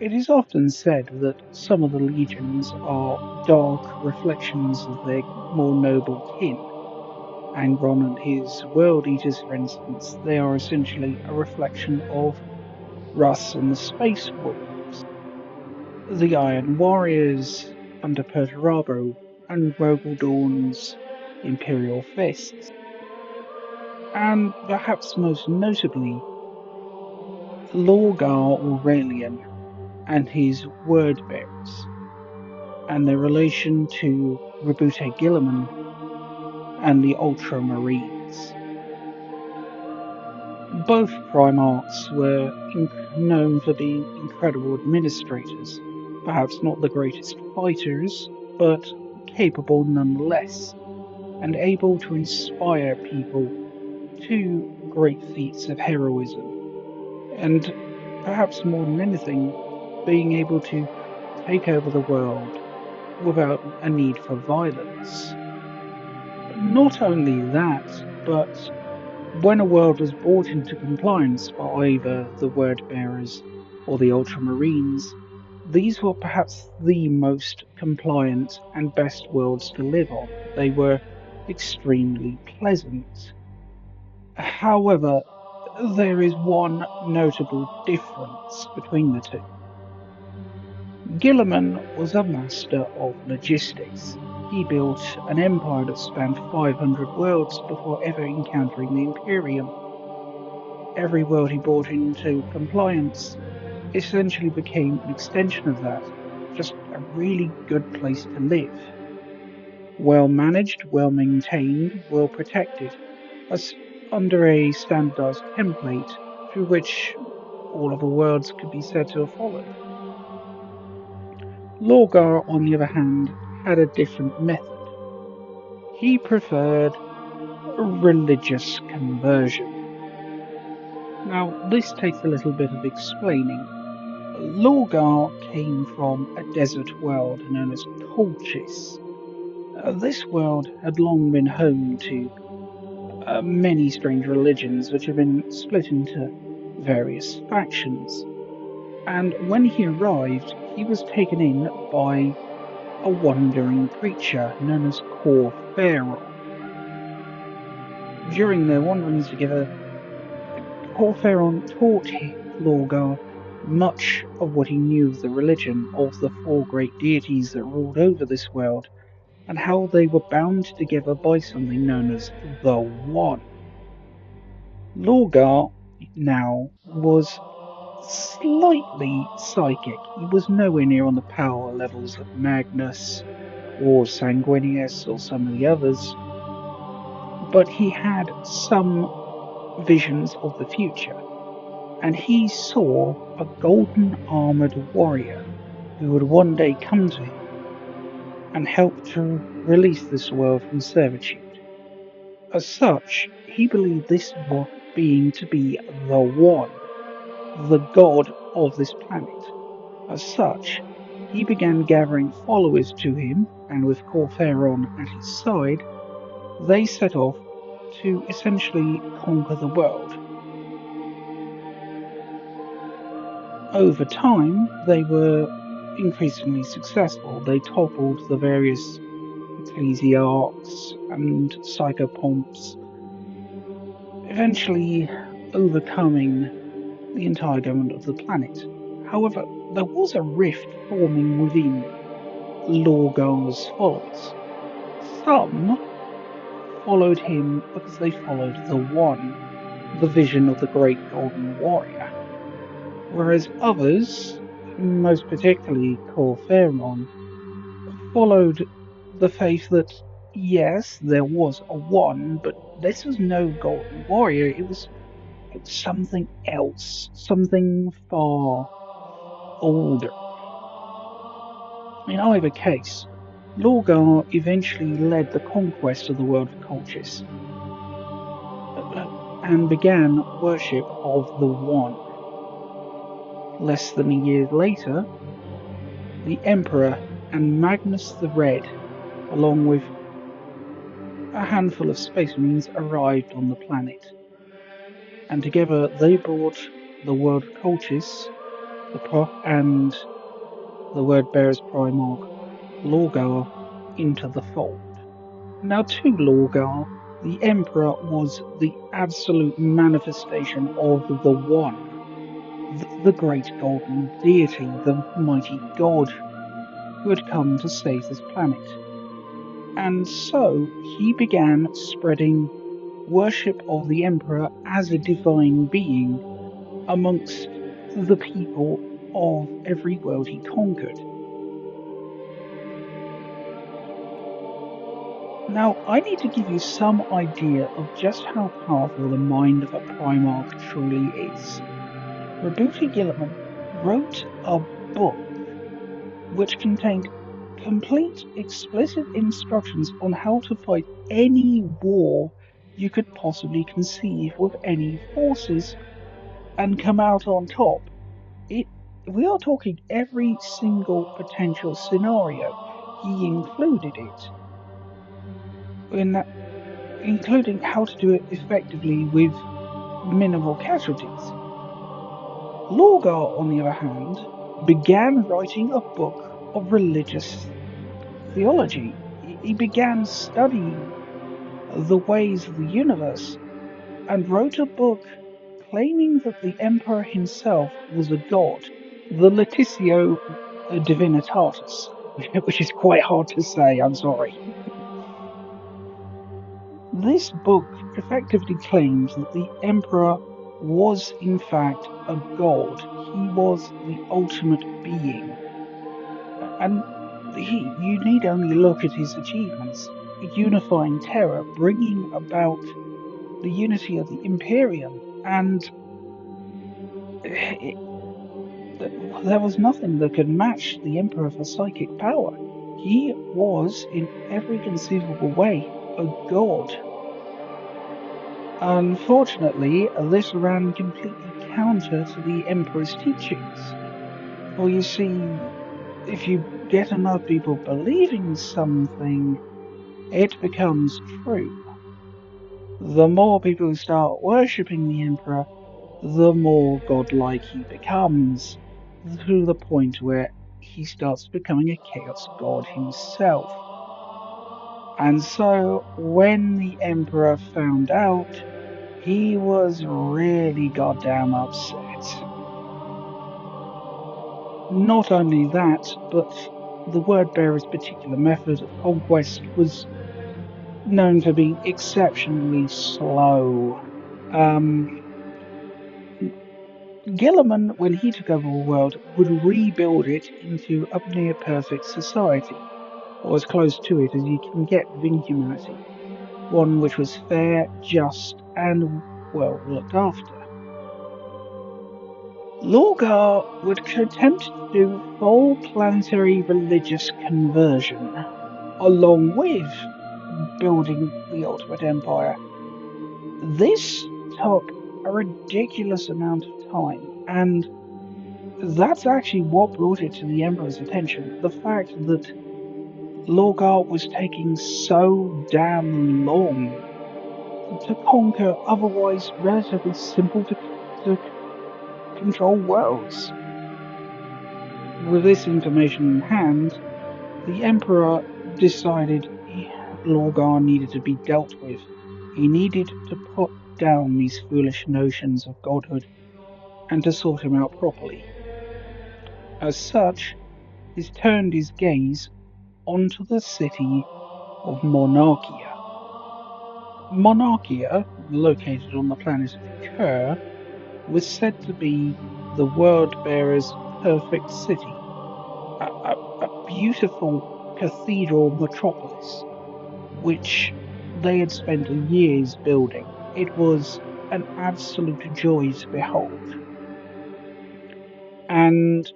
It is often said that some of the legions are dark reflections of their more noble kin. Angron and his World Eaters, for instance, they are essentially a reflection of Russ and the Space Wolves. The Iron Warriors under Perturabo and Rogel Dawn's Imperial Fists, and perhaps most notably, Lorgar Aurelian and his Word Bearers, and their relation to Rebute Gilliman and the Ultramarines. Both Primarchs were known for being incredible administrators, perhaps not the greatest fighters, but capable nonetheless, and able to inspire people to great feats of heroism, and perhaps more than anything, being able to take over the world without a need for violence. Not only that, but when a world was brought into compliance by either the Word Bearers or the Ultramarines, these were perhaps the most compliant and best worlds to live on. They were extremely pleasant. However, there is one notable difference between the two. Gilliman was a master of logistics. He built an empire that spanned 500 worlds before ever encountering the Imperium. Every world he brought into compliance essentially became an extension of that, just a really good place to live. Well managed, well maintained, well protected, as under a standardized template through which all of the worlds could be said to have followed. Lorgar, on the other hand, had a different method. He preferred religious conversion. Now, this takes a little bit of explaining. Lorgar came from a desert world known as Colchis. This world had long been home to many strange religions which had been split into various factions. And when he arrived, he was taken in by a wandering preacher known as Corferon. During their wanderings together, Corferon taught Lorgar much of what he knew of the religion of the four great deities that ruled over this world, and how they were bound together by something known as the One. Lorgar now was slightly psychic. He was nowhere near on the power levels of Magnus or Sanguinius or some of the others, but he had some visions of the future, and he saw a golden armored warrior who would one day come to him and help to release this world from servitude. As such, he believed this being to be the One, the god of this planet. As such, he began gathering followers to him, and with Corferon at his side, they set off to essentially conquer the world. Over time, they were increasingly successful. They toppled the various ecclesiarchs and psychopomps, eventually overcoming the entire government of the planet. However, there was a rift forming within Lorgar's followers. Some followed him because they followed the One, the vision of the great golden warrior, whereas others, most particularly Corferon, followed the faith that yes, there was a One, but this was no golden warrior. It was something else, something far older. In either case, Lorgar eventually led the conquest of the world of Colchis and began worship of the One. Less than a year later, the Emperor and Magnus the Red, along with a handful of Space Marines, arrived on the planet, and together they brought the world of Colchis and the word bearer's Primarch Lorgar into the fold. Now, to Lorgar, the Emperor was the absolute manifestation of the One, the great golden deity, the mighty god who had come to save this planet. And so he began spreading worship of the Emperor as a divine being amongst the people of every world he conquered. Now, I need to give you some idea of just how powerful the mind of a Primarch truly is. Roberto Gilliman wrote a book which contained complete, explicit instructions on how to fight any war you could possibly conceive with any forces and come out on top. It, we are talking every single potential scenario. He included it, in that, including how to do it effectively with minimal casualties. Lorgar, on the other hand, began writing a book of religious theology. He began studying the ways of the universe and wrote a book claiming that the Emperor himself was a god, the Letitio Divinitatis, which is quite hard to say, I'm sorry. This book effectively claims that the Emperor was in fact a god. He was the ultimate being. And you need only look at his achievements, unifying terror, bringing about the unity of the Imperium, and it, there was nothing that could match the Emperor for psychic power. He was, in every conceivable way, a god. Unfortunately, this ran completely counter to the Emperor's teachings. For you see, if you get enough people believing something, it becomes true. The more people start worshipping the Emperor, the more godlike he becomes, to the point where he starts becoming a chaos god himself. And so, when the Emperor found out, he was really goddamn upset. Not only that, but the word bearer's particular method of conquest was known for being exceptionally slow. Um, Gilliman, when he took over the world, would rebuild it into a near perfect society, or as close to it as you can get within humanity. One which was fair, just, and well looked after. Lorgar would attempt to do full planetary religious conversion, along with building the ultimate empire. This took a ridiculous amount of time, and that's actually what brought it to the Emperor's attention. The fact that Lorgar was taking so damn long to conquer otherwise relatively simple to control worlds. With this information in hand, the Emperor decided Lorgar needed to be dealt with. He needed to put down these foolish notions of godhood and to sort him out properly. As such, he's turned his gaze onto the city of Monarchia. Monarchia, located on the planet of Kerr, was said to be the world bearer's perfect city, a beautiful cathedral metropolis, which they had spent years building. It was an absolute joy to behold. And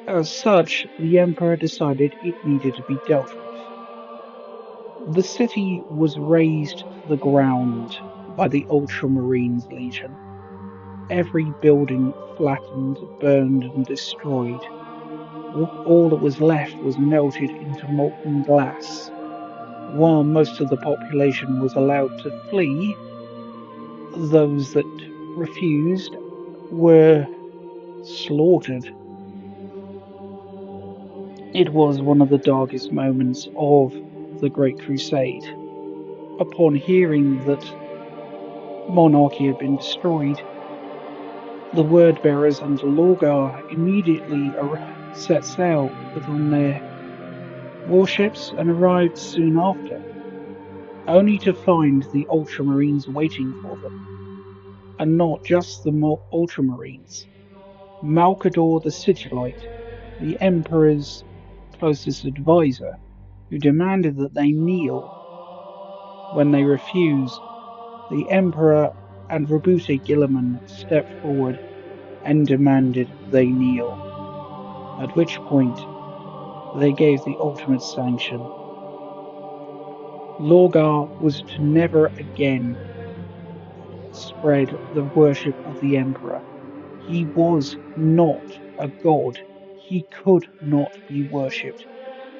as such, the Emperor decided it needed to be dealt with. The city was razed to the ground by the Ultramarines Legion. Every building flattened, burned, and destroyed. All that was left was melted into molten glass. While most of the population was allowed to flee, those that refused were slaughtered. It was one of the darkest moments of the Great Crusade. Upon hearing that monarchy had been destroyed, the word bearers under Lorgar immediately set sail on their warships and arrived soon after, only to find the Ultramarines waiting for them. And not just the Ultramarines. Malcador the Sigillite, the Emperor's closest advisor, who demanded that they kneel. When they refused, the Emperor and Rabute Gilliman stepped forward and demanded they kneel, at which point they gave the ultimate sanction. Lorgar was to never again spread the worship of the Emperor. He was not a god. He could not be worshipped.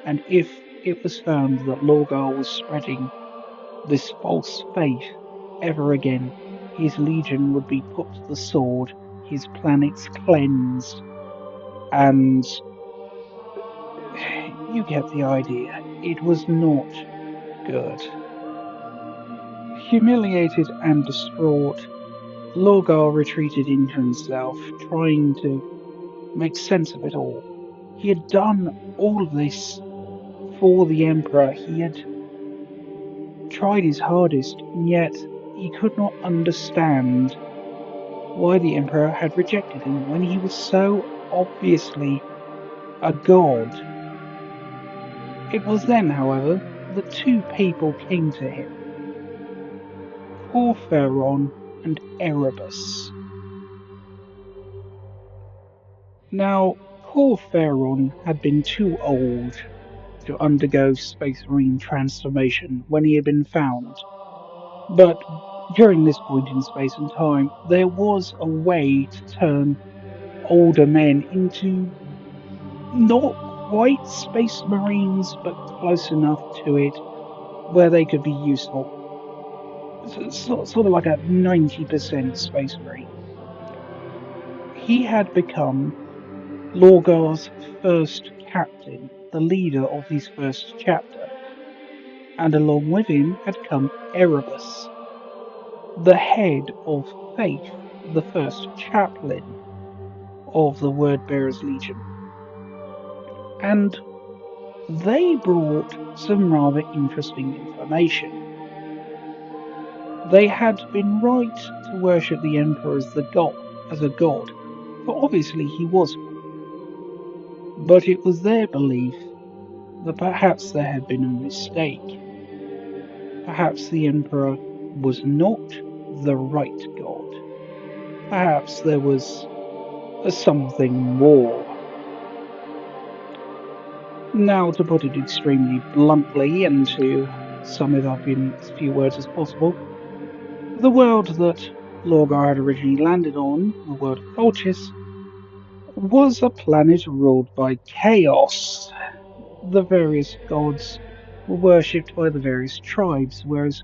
And if it was found that Lorgar was spreading this false faith ever again, his legion would be put to the sword, his planets cleansed, and you get the idea. It was not good. Humiliated and distraught, Lorgar retreated into himself, trying to make sense of it all. He had done all of this for the Emperor. He had tried his hardest, and yet he could not understand why the Emperor had rejected him when he was so obviously a god. It was then, however, that two people came to him, Corpheron and Erebus. Now, Corpheron had been too old to undergo Space Marine transformation when he had been found, but during this point in space and time, there was a way to turn older men into not quite Space Marines, but close enough to it where they could be useful. Sort of like a 90% Space Marine. He had become Lorgar's first captain, the leader of his first chapter, and along with him had come Erebus, the head of Faith, the first chaplain of the Word Bearers Legion. And they brought some rather interesting information. They had been right to worship the Emperor as a god, for obviously he was one. But it was their belief that perhaps there had been a mistake. Perhaps the Emperor was not the right god. Perhaps there was something more. Now, to put it extremely bluntly and to sum it up in as few words as possible, the world that Lorgar had originally landed on, the world of Colchis, was a planet ruled by chaos. The various gods were worshipped by the various tribes, whereas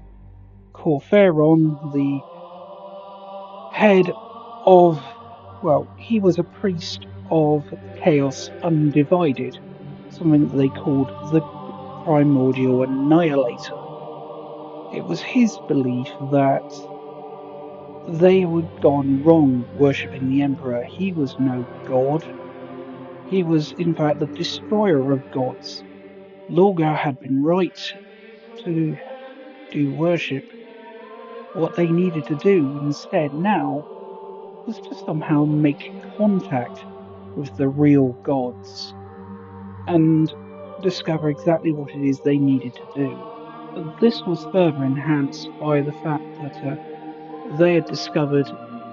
Corpheron, the head of, well, he was a priest of Chaos Undivided, something that they called the Primordial Annihilator. It was his belief that they had gone wrong worshipping the Emperor. He was no god. He was, in fact, the destroyer of gods. Lorgar had been right to do worship. What they needed to do instead now was to somehow make contact with the real gods and discover exactly what it is they needed to do. This was further enhanced by the fact that they had discovered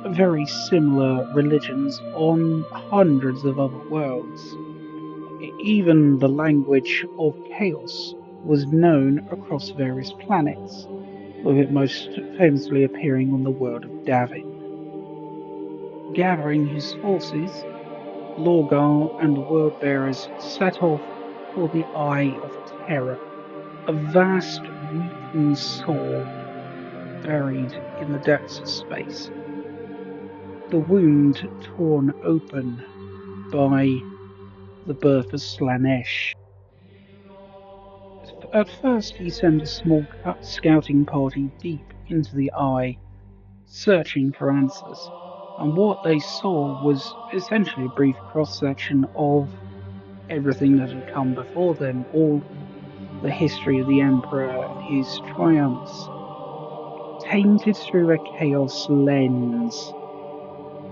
very similar religions on hundreds of other worlds. Even the language of chaos was known across various planets, with it most famously appearing on the world of Davin. Gathering his forces, Lorgar and the World Bearers set off for the Eye of Terror, a vast reeking sword buried in the depths of space. the wound torn open by the birth of Slanesh. At first, he sent a small scouting party deep into the eye, searching for answers, and what they saw was essentially a brief cross-section of everything that had come before them, all the history of the Emperor and his triumphs, tainted through a chaos lens.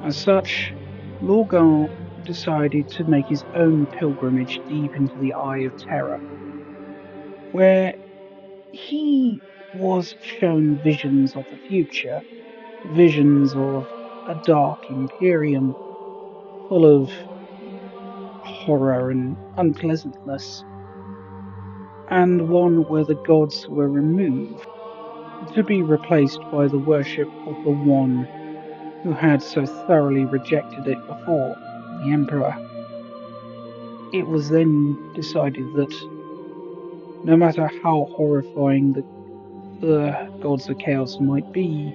As such, Lorgar decided to make his own pilgrimage deep into the Eye of Terror, where he was shown visions of the future, visions of a dark imperium full of horror and unpleasantness, and one where the gods were removed to be replaced by the worship of the one who had so thoroughly rejected it before, the Emperor. It was then decided that no matter how horrifying the gods of chaos might be,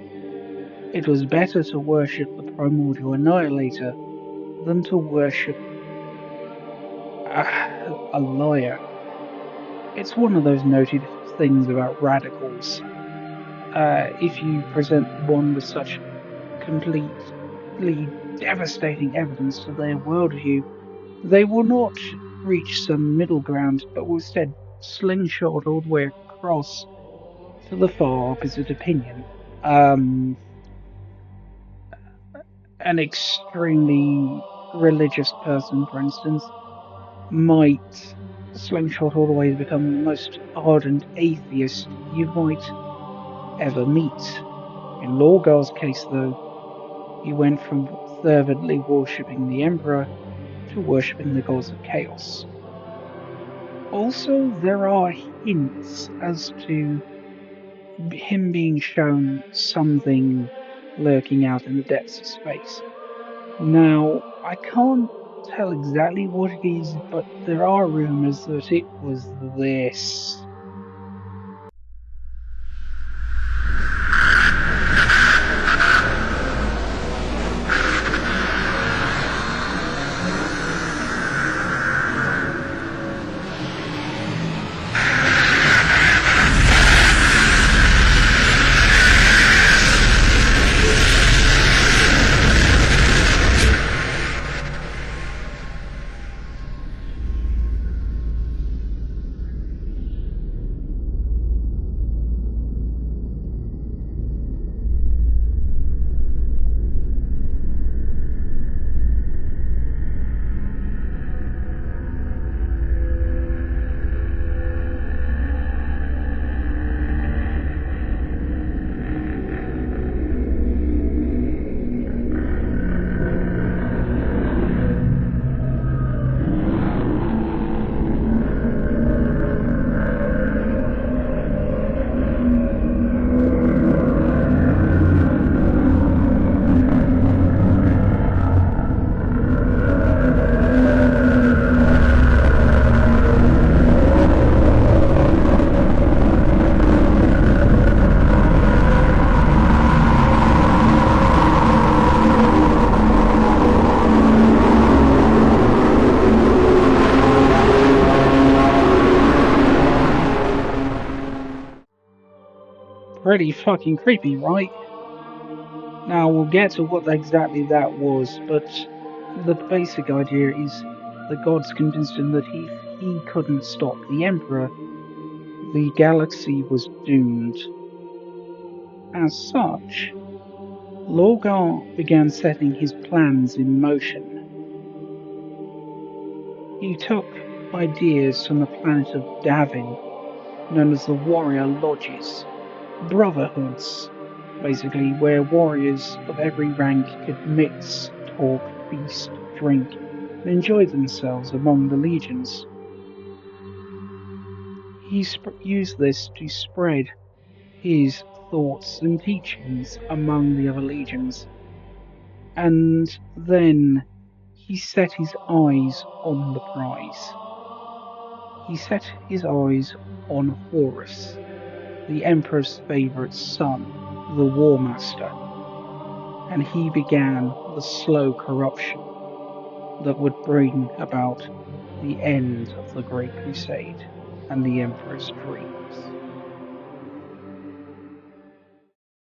it was better to worship the primordial annihilator than to worship a, a liar. It's one of those noted things about radicals. If you present one with such completely devastating evidence to their worldview, they will not reach some middle ground, but will instead slingshot all the way across to the far opposite opinion. Um, an extremely religious person, for instance, might slingshot all the way to become the most ardent atheist you might ever meet. In Lorgar's case, though, he went from fervently worshipping the Emperor to worshipping the gods of chaos. Also, there are hints as to him being shown something lurking out in the depths of space. Now, I can't tell exactly what it is, but there are rumors that it was this. Pretty fucking creepy, right? Now we'll get to what exactly that was, but the basic idea is the gods convinced him that if he couldn't stop the Emperor, the galaxy was doomed. As such, Lorgar began setting his plans in motion. He took ideas from the planet of Davin, known as the Warrior Lodges, brotherhoods, basically, where warriors of every rank could mix, talk, feast, drink, and enjoy themselves among the legions. He used this to spread his thoughts and teachings among the other legions, and then he set his eyes on the prize. He set his eyes on Horus, the Emperor's favourite son, the War Master. and he began the slow corruption that would bring about the end of the Great Crusade and the Emperor's dreams.